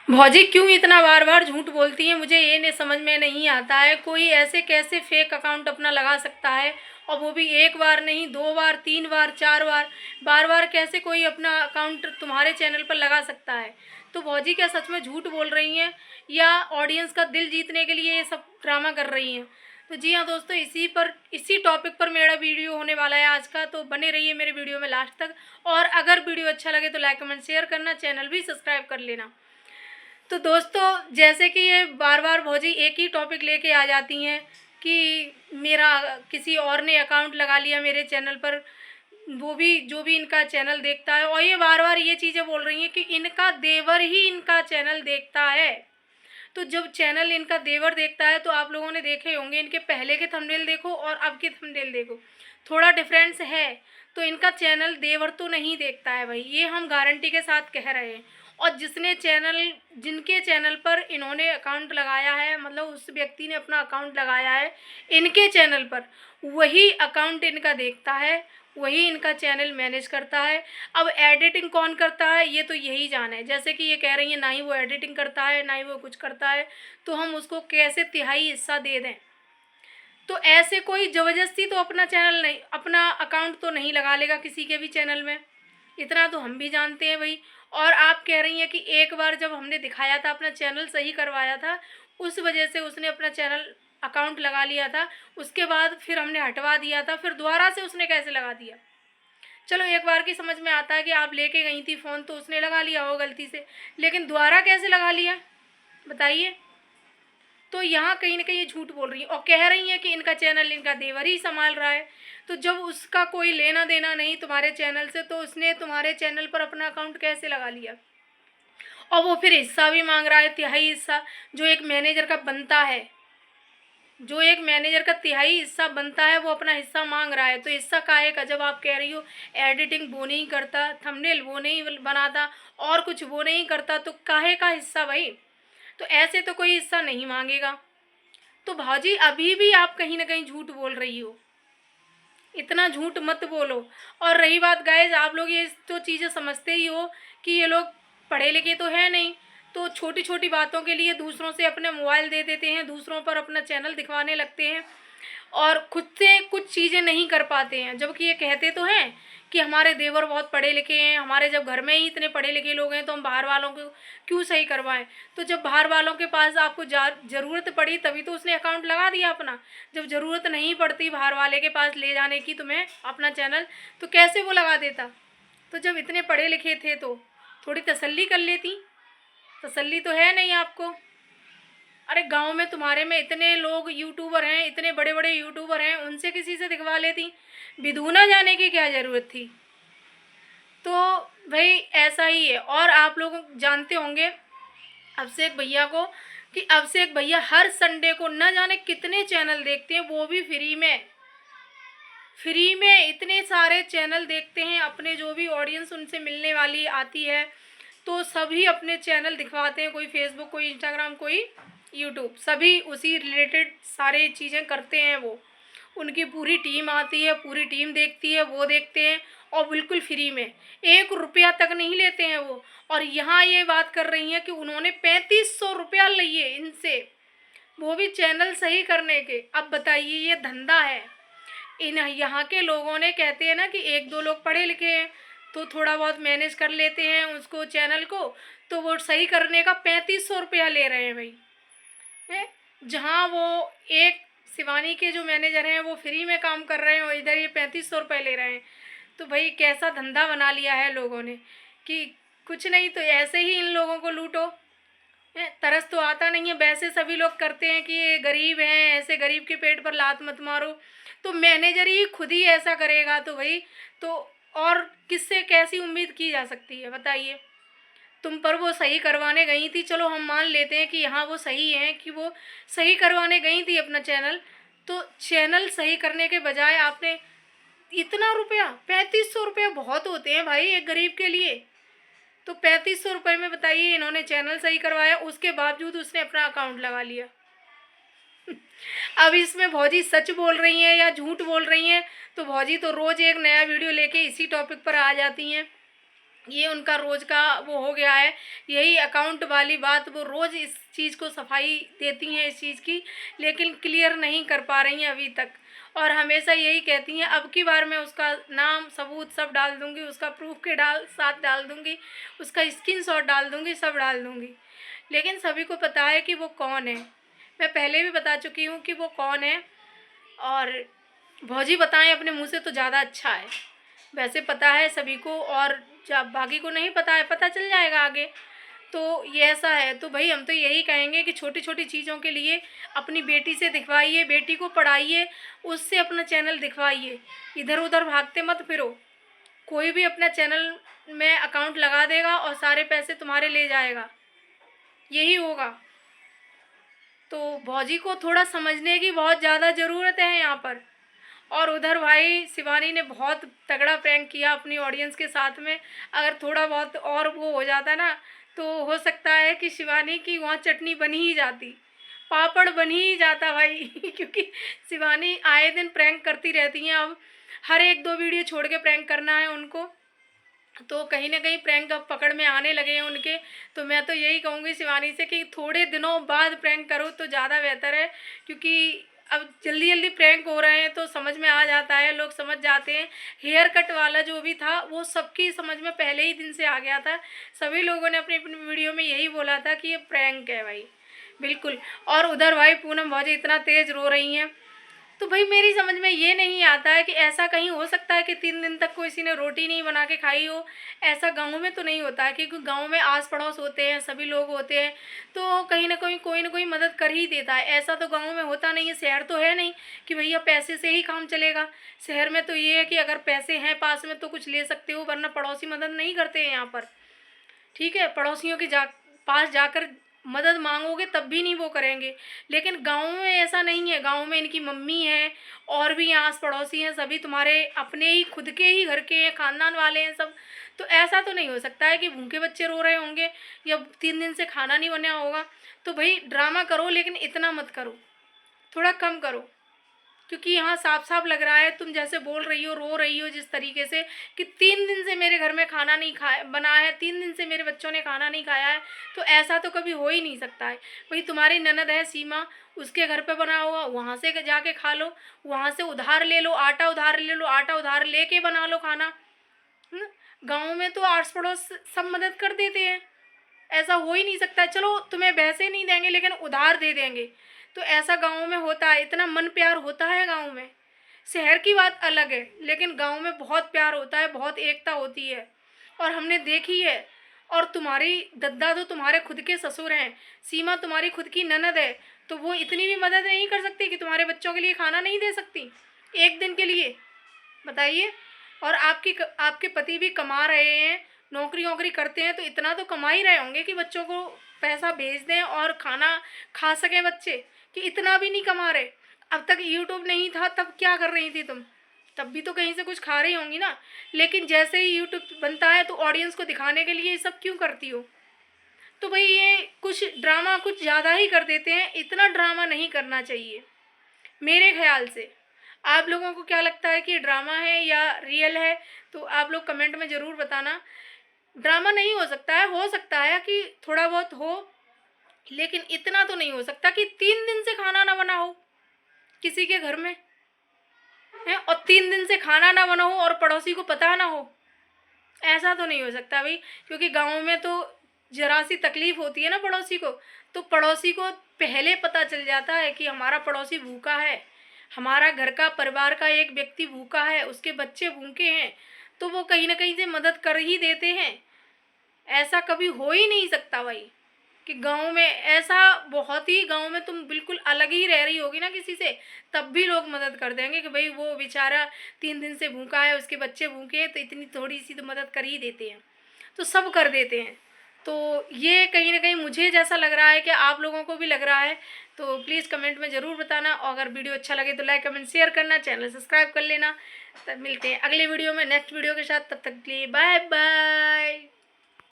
भौजी क्यों इतना बार बार झूठ बोलती हैं? मुझे ये नहीं समझ में नहीं आता है। कोई ऐसे कैसे फेक अकाउंट अपना लगा सकता है, और वो भी एक बार नहीं, दो बार, तीन बार, चार बार। बार बार कैसे कोई अपना अकाउंट तुम्हारे चैनल पर लगा सकता है? तो भौजी क्या सच में झूठ बोल रही हैं, या ऑडियंस का दिल जीतने के लिए ये सब ड्रामा कर रही हैं? तो जी हाँ दोस्तों, इसी टॉपिक पर मेरा वीडियो होने वाला है आज का। तो बने रहिए मेरे वीडियो में लास्ट तक, और अगर वीडियो अच्छा लगे तो लाइक कमेंट शेयर करना, चैनल भी सब्सक्राइब कर लेना। तो दोस्तों, जैसे कि ये बार बार भौजी एक ही टॉपिक लेके आ जाती हैं कि मेरा किसी और ने अकाउंट लगा लिया मेरे चैनल पर, वो भी जो भी इनका चैनल देखता है। और ये बार बार ये चीज़ें बोल रही हैं कि इनका देवर ही इनका चैनल देखता है। तो जब चैनल इनका देवर देखता है तो आप लोगों ने देखे होंगे, इनके पहले के थंबनेल देखो और अब के थंबनेल देखो, थोड़ा डिफरेंस है। तो इनका चैनल देवर तो नहीं देखता है भाई, ये हम गारंटी के साथ कह रहे हैं। और जिनके चैनल पर इन्होंने अकाउंट लगाया है, मतलब उस व्यक्ति ने अपना अकाउंट लगाया है इनके चैनल पर, वही अकाउंट इनका देखता है, वही इनका चैनल मैनेज करता है। अब एडिटिंग कौन करता है ये तो यही जाने। जैसे कि ये कह रही है ना ही वो एडिटिंग करता है ना ही वो कुछ करता है, तो हम उसको कैसे तिहाई हिस्सा दे दें? तो ऐसे कोई ज़बरदस्ती तो अपना चैनल नहीं, अपना अकाउंट तो नहीं लगा लेगा किसी के भी चैनल में, इतना तो हम भी जानते हैं भाई। और आप कह रही हैं कि एक बार जब हमने दिखाया था, अपना चैनल सही करवाया था, उस वजह से उसने अपना चैनल अकाउंट लगा लिया था। उसके बाद फिर हमने हटवा दिया था, फिर दोबारा से उसने कैसे लगा दिया? चलो एक बार की समझ में आता है कि आप लेके गई थी फ़ोन तो उसने लगा लिया हो गलती से, लेकिन दोबारा कैसे लगा लिया बताइए? तो यहाँ कहीं ना कहीं ये झूठ बोल रही है और कह रही है कि इनका चैनल इनका देवर ही संभाल रहा है। तो जब उसका कोई लेना देना नहीं तुम्हारे चैनल से, तो उसने तुम्हारे चैनल पर अपना अकाउंट कैसे लगा लिया? और वो फिर हिस्सा भी मांग रहा है, तिहाई हिस्सा, जो एक मैनेजर का बनता है। जो एक मैनेजर का तिहाई हिस्सा बनता है वो अपना हिस्सा मांग रहा है। तो हिस्सा काहे का? जब आप कह रही हो एडिटिंग वो नहीं करता, थंबनेल वो नहीं बनाता, और कुछ वो नहीं करता, तो काहे का हिस्सा भाई? तो ऐसे तो कोई हिस्सा नहीं मांगेगा। तो भाजी अभी भी आप कहीं ना कहीं झूठ बोल रही हो, इतना झूठ मत बोलो। और रही बात गाइस, आप लोग ये तो चीज़ें समझते ही हो कि ये लोग पढ़े लिखे तो है नहीं, तो छोटी छोटी बातों के लिए दूसरों से अपने मोबाइल दे देते हैं, दूसरों पर अपना चैनल दिखवाने लगते हैं, और खुद से कुछ चीज़ें नहीं कर पाते हैं। जबकि ये कहते तो हैं कि हमारे देवर बहुत पढ़े लिखे हैं, हमारे जब घर में ही इतने पढ़े लिखे लोग हैं तो हम बाहर वालों को क्यों सही करवाएं? तो जब बाहर वालों के पास आपको ज़रूरत पड़ी तभी तो उसने अकाउंट लगा दिया अपना। जब ज़रूरत नहीं पड़ती बाहर वाले के पास ले जाने की तुम्हें अपना चैनल, तो कैसे वो लगा देता? तो जब इतने पढ़े लिखे थे तो थोड़ी तसल्ली कर लेती। तसल्ली तो है नहीं आपको। अरे गांव में तुम्हारे में इतने लोग यूट्यूबर हैं, इतने बड़े बड़े यूट्यूबर हैं, उनसे किसी से दिखवा लेती, विधुना जाने की क्या ज़रूरत थी? तो भाई ऐसा ही है। और आप लोग जानते होंगे अभिषेक भैया को, कि अभिषेक भैया हर संडे को न जाने कितने चैनल देखते हैं, वो भी फ्री में। फ्री में इतने सारे चैनल देखते हैं, अपने जो भी ऑडियंस उनसे मिलने वाली आती है तो सभी अपने चैनल दिखवाते हैं, कोई फेसबुक, कोई इंस्टाग्राम, कोई यूट्यूब, सभी उसी रिलेटेड सारे चीज़ें करते हैं वो। उनकी पूरी टीम आती है, पूरी टीम देखती है, वो देखते हैं, और बिल्कुल फ्री में, 1 रुपया तक नहीं लेते हैं वो। और यहाँ ये बात कर रही हैं कि उन्होंने 3500 रुपया लिए इनसे, वो भी चैनल सही करने के। अब बताइए, ये धंधा है। इन यहाँ के लोगों ने, कहते हैं ना कि एक दो लोग पढ़े लिखे हैं तो थोड़ा बहुत मैनेज कर लेते हैं उसको चैनल को, तो वो सही करने का 3500 रुपया ले रहे हैं भाई। है, जहाँ वो एक शिवानी के जो मैनेजर हैं वो फ्री में काम कर रहे हैं, और इधर ये 3500 रुपये ले रहे हैं। तो भाई कैसा धंधा बना लिया है लोगों ने कि कुछ नहीं, तो ऐसे ही इन लोगों को लूटो। तरस तो आता नहीं है, वैसे सभी लोग करते हैं कि ये गरीब हैं, ऐसे गरीब के पेट पर लात मत मारो। तो मैनेजर ही खुद ही ऐसा करेगा तो भाई, तो और किससे कैसी उम्मीद की जा सकती है बताइए? तुम पर वो सही करवाने गई थी, चलो हम मान लेते हैं कि यहाँ वो सही है, कि वो सही करवाने गई थी अपना चैनल, तो चैनल सही करने के बजाय आपने इतना रुपया, 3500 रुपया बहुत होते हैं भाई एक गरीब के लिए। तो 3500 रुपये में बताइए इन्होंने चैनल सही करवाया, उसके बावजूद उसने अपना अकाउंट लगा लिया। अब इसमें भौजी सच बोल रही हैं या झूठ बोल रही हैं? तो भौजी तो रोज़ एक नया वीडियो लेके इसी टॉपिक पर आ जाती हैं। ये उनका रोज़ का वो हो गया है, यही अकाउंट वाली बात वो रोज़ इस चीज़ को सफाई देती हैं इस चीज़ की, लेकिन क्लियर नहीं कर पा रही हैं अभी तक। और हमेशा यही कहती हैं अब की बार मैं उसका नाम सबूत सब डाल दूँगी, उसका प्रूफ के साथ डाल दूँगी, उसका स्क्रीनशॉट डाल दूँगी, सब डाल दूँगी। लेकिन सभी को पता है कि वो कौन है। मैं पहले भी बता चुकी हूँ कि वो कौन है, और भौजी बताएं अपने मुँह से तो ज़्यादा अच्छा है। वैसे पता है सभी को, और जब बाकी को नहीं पता है, पता चल जाएगा आगे। तो ये ऐसा है, तो भाई हम तो यही कहेंगे कि छोटी छोटी चीज़ों के लिए अपनी बेटी से दिखवाइए, बेटी को पढ़ाइए, उससे अपना चैनल दिखवाइए। इधर उधर भागते मत फिरो। कोई भी अपना चैनल में अकाउंट लगा देगा और सारे पैसे तुम्हारे ले जाएगा, यही होगा। तो भौजी को थोड़ा समझने की बहुत ज़्यादा ज़रूरत है यहाँ पर। और उधर भाई शिवानी ने बहुत तगड़ा प्रैंक किया अपनी ऑडियंस के साथ में। अगर थोड़ा बहुत और वो हो जाता ना, तो हो सकता है कि शिवानी की वहाँ चटनी बनी ही जाती, पापड़ बन ही जाता भाई क्योंकि शिवानी आए दिन प्रैंक करती रहती हैं। अब हर एक दो वीडियो छोड़ के प्रैंक करना है उनको, तो कहीं ना कहीं प्रैंक अब पकड़ में आने लगे हैं उनके। तो मैं तो यही कहूँगी शिवानी से कि थोड़े दिनों बाद प्रैंक करो तो ज़्यादा बेहतर है, क्योंकि अब जल्दी जल्दी प्रैंक हो रहे हैं तो समझ में आ जाता है, लोग समझ जाते हैं। हेयर कट वाला जो भी था वो सबकी समझ में पहले ही दिन से आ गया था। सभी लोगों ने अपनी अपनी वीडियो में यही बोला था कि ये प्रैंक है भाई, बिल्कुल। और उधर भाई पूनम भौजी इतना तेज़ रो रही हैं। तो भाई मेरी समझ में ये नहीं आता है कि ऐसा कहीं हो सकता है कि 3 दिन तक किसी ने रोटी नहीं बना के खाई हो। ऐसा गाँव में तो नहीं होता है, क्योंकि गाँव में आस पड़ोस होते हैं, सभी लोग होते हैं, तो कहीं ना कहीं कोई ना कोई मदद कर ही देता है। ऐसा तो गाँव में होता नहीं है, शहर तो है नहीं कि भैया पैसे से ही काम चलेगा। शहर में तो ये है कि अगर पैसे हैं पास में तो कुछ ले सकते हो, वरना पड़ोसी मदद नहीं करते हैं यहाँ पर। ठीक है, पड़ोसियों के पास जाकर मदद मांगोगे तब भी नहीं वो करेंगे। लेकिन गाँव में ऐसा नहीं है, गाँव में इनकी मम्मी है और भी आस पड़ोसी हैं, सभी तुम्हारे अपने ही खुद के ही घर के हैं, खानदान वाले हैं सब। तो ऐसा तो नहीं हो सकता है कि भूखे बच्चे रो रहे होंगे या 3 दिन से खाना नहीं बना होगा। तो भाई ड्रामा करो, लेकिन इतना मत करो, थोड़ा कम करो। क्योंकि यहाँ साफ साफ लग रहा है, तुम जैसे बोल रही हो, रो रही हो जिस तरीके से कि 3 दिन से मेरे घर में खाना नहीं खाया बना है, 3 दिन से मेरे बच्चों ने खाना नहीं खाया है, तो ऐसा तो कभी हो ही नहीं सकता है। वही तुम्हारी ननद है सीमा, उसके घर पे बना हुआ, वहाँ से जाके खा लो, वहाँ से उधार ले लो, आटा उधार ले लो, आटा उधार लेके बना लो खाना। गाँव में तो आस पड़ोस सब मदद कर देते हैं, ऐसा हो ही नहीं सकता। चलो तुम्हें वैसे नहीं देंगे लेकिन उधार दे देंगे, तो ऐसा गाँव में होता है, इतना मन प्यार होता है गाँव में। शहर की बात अलग है, लेकिन गाँव में बहुत प्यार होता है, बहुत एकता होती है, और हमने देखी है। और तुम्हारी दद्दा तो तुम्हारे खुद के ससुर हैं, सीमा तुम्हारी खुद की ननद है, तो वो इतनी भी मदद नहीं कर सकती कि तुम्हारे बच्चों के लिए खाना नहीं दे सकती एक दिन के लिए, बताइए। और आपके पति भी कमा रहे हैं, नौकरी वोकरी करते हैं, तो इतना तो कमा ही रहे होंगे कि बच्चों को पैसा भेज दें और खाना खा सकें बच्चे, कि इतना भी नहीं कमा रहे। अब तक यूट्यूब नहीं था तब क्या कर रही थी तुम? तब भी तो कहीं से कुछ खा रही होंगी ना। लेकिन जैसे ही यूट्यूब बनता है तो ऑडियंस को दिखाने के लिए ये सब क्यों करती हो? तो भाई ये कुछ ड्रामा कुछ ज़्यादा ही कर देते हैं, इतना ड्रामा नहीं करना चाहिए मेरे ख्याल से। आप लोगों को क्या लगता है कि ड्रामा है या रियल है? तो आप लोग कमेंट में ज़रूर बताना। ड्रामा नहीं हो सकता है कि थोड़ा बहुत हो, लेकिन इतना तो नहीं हो सकता कि 3 दिन से खाना ना बना हो किसी के घर में है, और 3 दिन से खाना ना बना हो और पड़ोसी को पता ना हो। ऐसा तो नहीं हो सकता भाई, क्योंकि गाँव में तो जरा सी तकलीफ होती है ना पड़ोसी को, तो पड़ोसी को पहले पता चल जाता है कि हमारा पड़ोसी भूखा है, हमारा घर का परिवार का एक व्यक्ति भूखा है, उसके बच्चे भूखे हैं, तो वो कहीं ना कहीं से मदद कर ही देते हैं। ऐसा कभी हो ही नहीं सकता भाई कि गाँव में ऐसा, बहुत ही गाँव में तुम बिल्कुल अलग ही रह रही होगी ना किसी से, तब भी लोग मदद कर देंगे कि भाई वो बेचारा 3 दिन से भूखा है, उसके बच्चे भूखे हैं, तो इतनी थोड़ी सी तो मदद कर ही देते हैं, तो सब कर देते हैं। तो ये कहीं ना कहीं मुझे जैसा लग रहा है कि आप लोगों को भी लग रहा है, तो प्लीज़ कमेंट में ज़रूर बताना। और अगर वीडियो अच्छा लगे तो लाइक कमेंट शेयर करना, चैनल सब्सक्राइब कर लेना। तब मिलते हैं अगले वीडियो में नेक्स्ट वीडियो के साथ, तब तक के लिए बाय बाय।